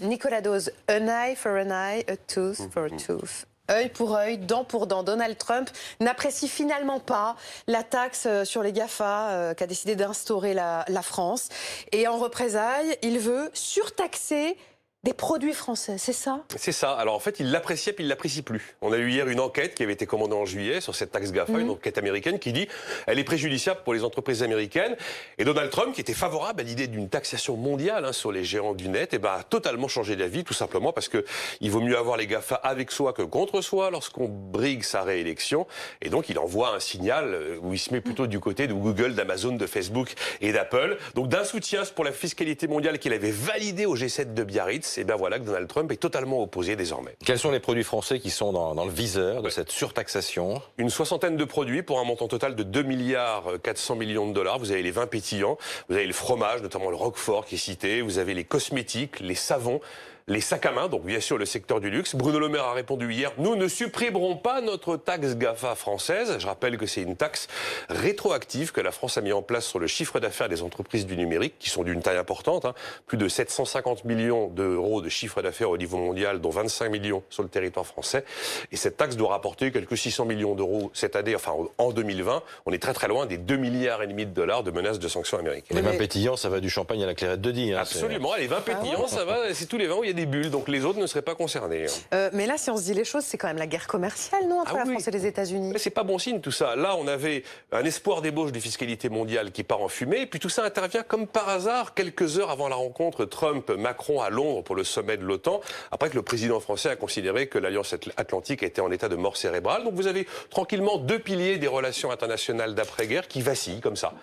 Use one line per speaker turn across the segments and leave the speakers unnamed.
Nicolas Dose, an eye for an eye, a tooth for a tooth. Œil pour œil, dent pour dent. Donald Trump n'apprécie finalement pas la taxe sur les GAFA qu'a décidé d'instaurer la France. Et en représailles, il veut surtaxer des produits français, c'est ça?
C'est ça. Alors en fait, il l'appréciait puis il l'apprécie plus. On a eu hier une enquête qui avait été commandée en juillet sur cette taxe GAFA, une enquête américaine qui dit elle est préjudiciable pour les entreprises américaines. Et Donald Trump, qui était favorable à l'idée d'une taxation mondiale sur les géants du net, a totalement changé d'avis, tout simplement parce que il vaut mieux avoir les GAFA avec soi que contre soi lorsqu'on brigue sa réélection. Et donc il envoie un signal où il se met plutôt du côté de Google, d'Amazon, de Facebook et d'Apple. Donc d'un soutien pour la fiscalité mondiale qu'il avait validé au G7 de Biarritz. Et bien voilà que Donald Trump est totalement opposé désormais.
Quels sont les produits français qui sont dans le viseur de cette surtaxation?
Une soixantaine de produits pour un montant total de 2 milliards 400 millions de dollars. Vous avez les vins pétillants, vous avez le fromage, notamment le Roquefort qui est cité, vous avez les cosmétiques, les savons, les sacs à main, donc bien sûr le secteur du luxe. Bruno Le Maire a répondu hier, nous ne supprimerons pas notre taxe GAFA française. Je rappelle que c'est une taxe rétroactive que la France a mis en place sur le chiffre d'affaires des entreprises du numérique, qui sont d'une taille importante, plus de 750 millions d'euros de chiffre d'affaires au niveau mondial, dont 25 millions sur le territoire français. Et cette taxe doit rapporter quelques 600 millions d'euros cette année, enfin en 2020. On est très très loin des 2,5 milliards de dollars de menaces de sanctions américaines.
Les vins pétillants, ça va du champagne à la clairette de Die.
Absolument, les vins pétillants, ça va, c'est tous les vins où il y a des bulles, donc les autres ne seraient pas concernés.
Mais là, si on se dit les choses, c'est quand même la guerre commerciale, non, entre la France et les États-Unis?
Mais c'est pas bon signe tout ça. Là, on avait un espoir d'ébauche de fiscalité mondiale qui part en fumée, et puis tout ça intervient comme par hasard quelques heures avant la rencontre Trump-Macron à Londres pour le sommet de l'OTAN, après que le président français a considéré que l'Alliance Atlantique était en état de mort cérébrale. Donc vous avez tranquillement deux piliers des relations internationales d'après-guerre qui vacillent comme ça.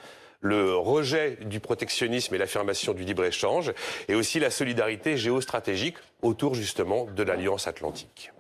Le rejet du protectionnisme et l'affirmation du libre-échange, et aussi la solidarité géostratégique autour justement de l'Alliance Atlantique.